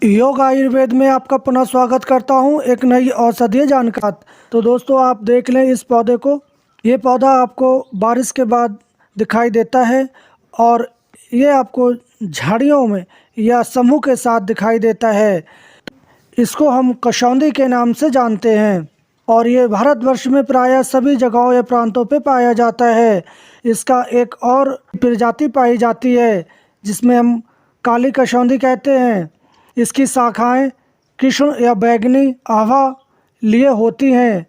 योग आयुर्वेद में आपका पुनः स्वागत करता हूं एक नई औषधीय जानकारी। तो दोस्तों आप देख लें इस पौधे को। ये पौधा आपको बारिश के बाद दिखाई देता है और ये आपको झाड़ियों में या समूह के साथ दिखाई देता है। इसको हम कशौंधी के नाम से जानते हैं और ये भारतवर्ष में प्रायः सभी जगहों या प्रांतों पे पाया जाता है। इसका एक और प्रजाति पाई जाती है जिसमें हम काली कशौंधी कहते हैं। इसकी शाखाएं कृष्ण या बैंगनी आभा लिए होती हैं।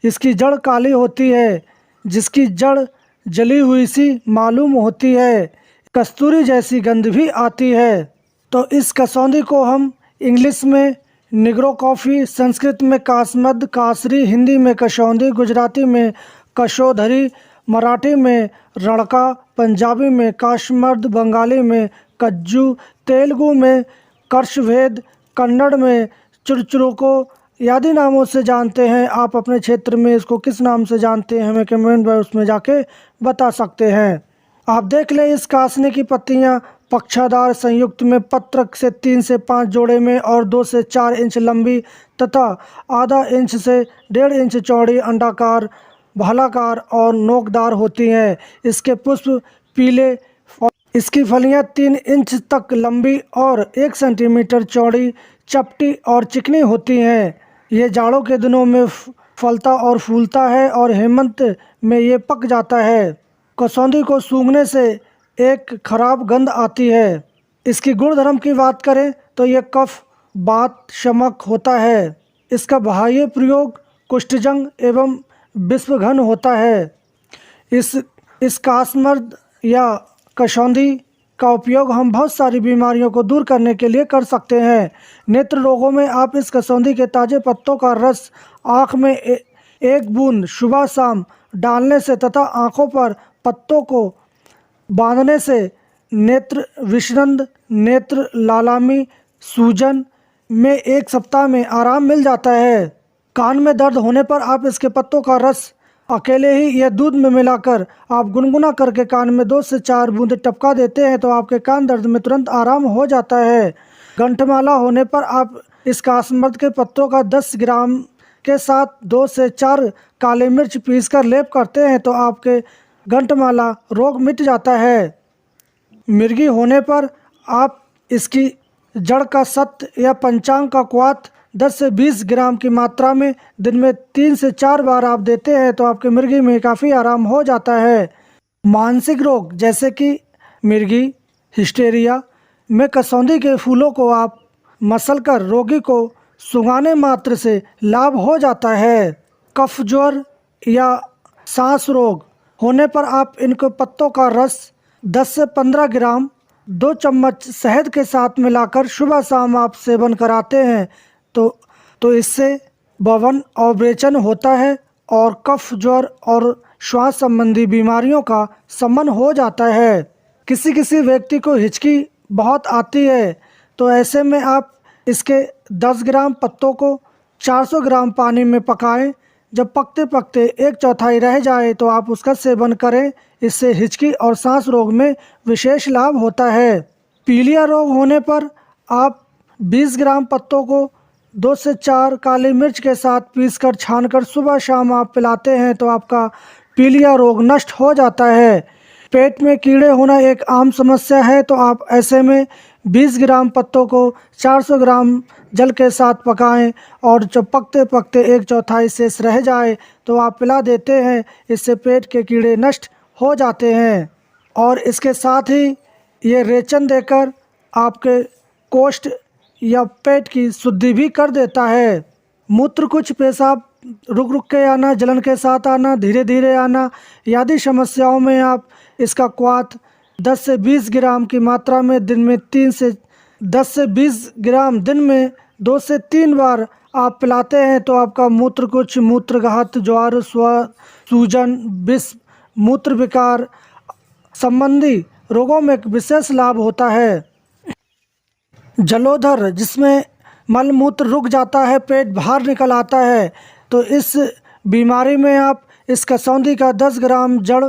इसकी जड़ काली होती है जिसकी जड़ जली हुई सी मालूम होती है। कस्तूरी जैसी गंध भी आती है। तो इस कशौंधी को हम इंग्लिश में निग्रो कॉफ़ी, संस्कृत में कासमद कासरी, हिंदी में कशौंधी, गुजराती में कशोधरी, मराठी में रणका, पंजाबी में काशमर्द, बंगाली में कज्जू, तेलुगु में कर्षभेद, कन्नड़ में चुरचुरुको आदि नामों से जानते हैं। आप अपने क्षेत्र में इसको किस नाम से जानते हैं हमें कमेंट बॉक्स में जाके बता सकते हैं। आप देख लें इस कासनी की पत्तियां पक्षादार संयुक्त में पत्र से 3 से 5 जोड़े में और 2 से 4 इंच लंबी तथा आधा इंच से 1.5 इंच चौड़ी अंडाकार, भालाकार और नोकदार होती हैं। इसके पुष्प पीले और इसकी फलियां 3 इंच तक लंबी और 1 सेंटीमीटर चौड़ी, चपटी और चिकनी होती हैं। ये जाड़ों के दिनों में फलता और फूलता है और हेमंत में ये पक जाता है। कशौंधी को सूंघने से एक खराब गंध आती है। इसकी गुणधर्म की बात करें तो ये कफ, वात, शमक होता है। इसका बाह्य प्रयोग कुष्ठजंग एवं विषघन होता है। इस कासमर्द या कशौंधी का उपयोग हम बहुत सारी बीमारियों को दूर करने के लिए कर सकते हैं। नेत्र रोगों में आप इस कशौंधी के ताज़े पत्तों का रस आँख में एक बूंद सुबह शाम डालने से तथा आँखों पर पत्तों को बांधने से नेत्र विषानंद, नेत्र लालामी, सूजन में 1 सप्ताह में आराम मिल जाता है। कान में दर्द होने पर आप इसके पत्तों का रस अकेले ही या दूध में मिलाकर आप गुनगुना करके कान में 2 से 4 बूंद टपका देते हैं तो आपके कान दर्द में तुरंत आराम हो जाता है। गंठमाला होने पर आप इस कासमर्द के पत्तों का 10 ग्राम के साथ 2 से 4 काली मिर्च पीसकर लेप करते हैं तो आपके गंठमाला रोग मिट जाता है। मिर्गी होने पर आप इसकी जड़ का सत्त या पंचांग का क्वाथ 10 से 20 ग्राम की मात्रा में दिन में 3 से 4 बार आप देते हैं तो आपके मिर्गी में काफ़ी आराम हो जाता है। मानसिक रोग जैसे कि मिर्गी, हिस्टेरिया में कशौंधी के फूलों को आप मसलकर रोगी को सुंघाने मात्र से लाभ हो जाता है। कफ, ज्वर या सांस रोग होने पर आप इनको पत्तों का रस 10 से 15 ग्राम 2 चम्मच शहद के साथ मिलाकर सुबह शाम आप सेवन कराते हैं तो इससे बवन और बेचैन होता है और कफ, ज्वर और श्वास संबंधी बीमारियों का शमन हो जाता है। किसी किसी व्यक्ति को हिचकी बहुत आती है तो ऐसे में आप इसके 10 ग्राम पत्तों को 400 ग्राम पानी में पकाएं। जब पकते पकते 1/4 रह जाए तो आप उसका सेवन करें। इससे हिचकी और सांस रोग में विशेष लाभ होता है। पीलिया रोग होने पर आप 20 ग्राम पत्तों को 2 से 4 काली मिर्च के साथ पीसकर छानकर सुबह शाम आप पिलाते हैं तो आपका पीलिया रोग नष्ट हो जाता है। पेट में कीड़े होना एक आम समस्या है तो आप ऐसे में 20 ग्राम पत्तों को 400 ग्राम जल के साथ पकाएं और जब पकते पकते 1/4 शेष रह जाए तो आप पिला देते हैं। इससे पेट के कीड़े नष्ट हो जाते हैं और इसके साथ ही ये रेचन देकर आपके कोष्ठ या पेट की शुद्धि भी कर देता है। मूत्र कुछ, पेशाब रुक रुक के आना, जलन के साथ आना, धीरे धीरे आना आदि समस्याओं में आप इसका क्वाथ 10 से 20 ग्राम की मात्रा में दिन में 10 से 20 ग्राम दिन में 2 से 3 बार आप पिलाते हैं तो आपका मूत्र कुछ, मूत्रघात, ज्वर, सूजन, विष, मूत्र विकार संबंधी रोगों में एक विशेष लाभ होता है। जलोदर जिसमें मल मूत्र रुक जाता है, पेट बाहर निकल आता है तो इस बीमारी में आप इस कशौंधी का 10 ग्राम जड़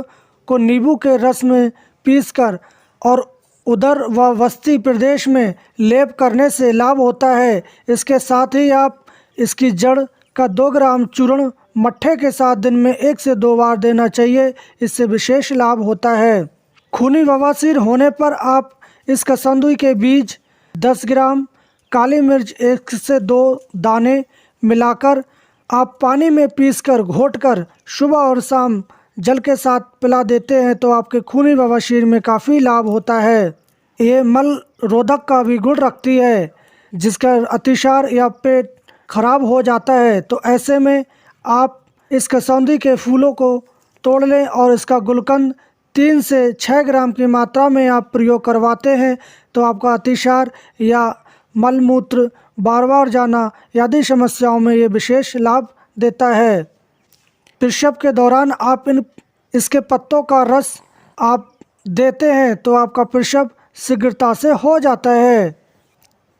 को नींबू के रस में पीसकर और उदर व वस्ती प्रदेश में लेप करने से लाभ होता है। इसके साथ ही आप इसकी जड़ का 2 ग्राम चूर्ण मट्ठे के साथ दिन में 1 से 2 बार देना चाहिए। इससे विशेष लाभ होता है। खूनी बवासीर होने पर आप इस कसौंधी के बीज 10 ग्राम, काली मिर्च 1 से 2 दाने मिलाकर आप पानी में पीसकर घोटकर सुबह और शाम जल के साथ पिला देते हैं तो आपके खूनी बवासीर में काफ़ी लाभ होता है। ये मल रोधक का भी गुण रखती है, जिसका अतिसार या पेट खराब हो जाता है। तो ऐसे में आप इस कसौंधी के फूलों को तोड़ लें और इसका गुलकंद 3 से 6 ग्राम की मात्रा में आप प्रयोग करवाते हैं तो आपका अतिसार या मलमूत्र बार बार जाना आदि समस्याओं में ये विशेष लाभ देता है। प्रसव के दौरान आप इसके पत्तों का रस आप देते हैं तो आपका प्रसव शीघ्रता से हो जाता है।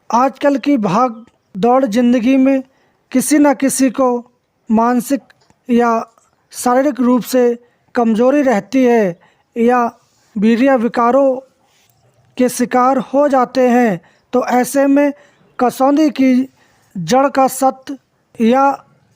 आजकल की भाग दौड़ जिंदगी में किसी न किसी को मानसिक या शारीरिक रूप से कमजोरी रहती है या वीर्य विकारों के शिकार हो जाते हैं। तो ऐसे में कसौंधी की जड़ का सत्व या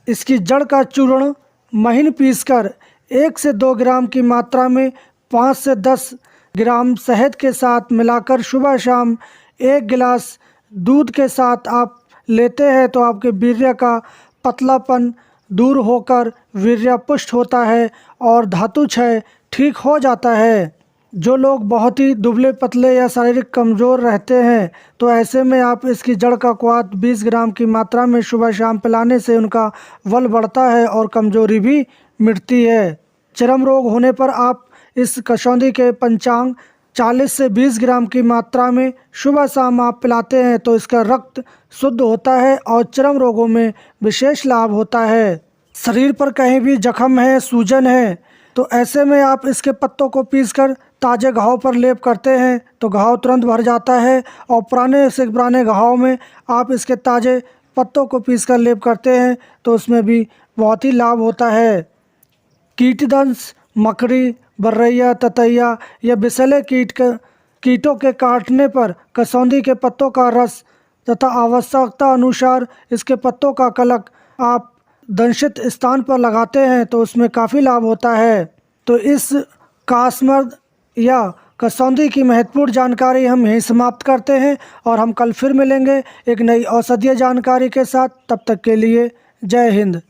इसकी जड़ का चूर्ण महीन पीसकर 1 से 2 ग्राम की मात्रा में 5 से 10 ग्राम शहद के साथ मिलाकर सुबह शाम 1 गिलास दूध के साथ आप लेते हैं तो आपके वीर्य का पतलापन दूर होकर वीर्य पुष्ट होता है और धातु क्षय ठीक हो जाता है। जो लोग बहुत ही दुबले पतले या शारीरिक कमज़ोर रहते हैं तो ऐसे में आप इसकी जड़ का क्वाथ 20 ग्राम की मात्रा में सुबह शाम पिलाने से उनका बल बढ़ता है और कमजोरी भी मिटती है। चर्म रोग होने पर आप इस कसौंधी के पंचांग 40 से 20 ग्राम की मात्रा में सुबह शाम आप पिलाते हैं तो इसका रक्त शुद्ध होता है और चर्म रोगों में विशेष लाभ होता है। शरीर पर कहीं भी जख्म है, सूजन है तो ऐसे में आप इसके पत्तों को पीसकर ताज़े घाव पर लेप करते हैं तो घाव तुरंत भर जाता है। और पुराने से पुराने घाव में आप इसके ताज़े पत्तों को पीसकर लेप करते हैं तो उसमें भी बहुत ही लाभ होता है। कीटदंश, मकड़ी, बर्रैया, ततैया या बिसले कीटों के काटने पर कसौंधी के पत्तों का रस तथा आवश्यकता अनुसार इसके पत्तों का कलक आप दंशित स्थान पर लगाते हैं तो उसमें काफ़ी लाभ होता है। तो इस कासमर्द या कसौंधी की महत्वपूर्ण जानकारी हम यहीं समाप्त करते हैं और हम कल फिर मिलेंगे एक नई औषधीय जानकारी के साथ। तब तक के लिए जय हिंद।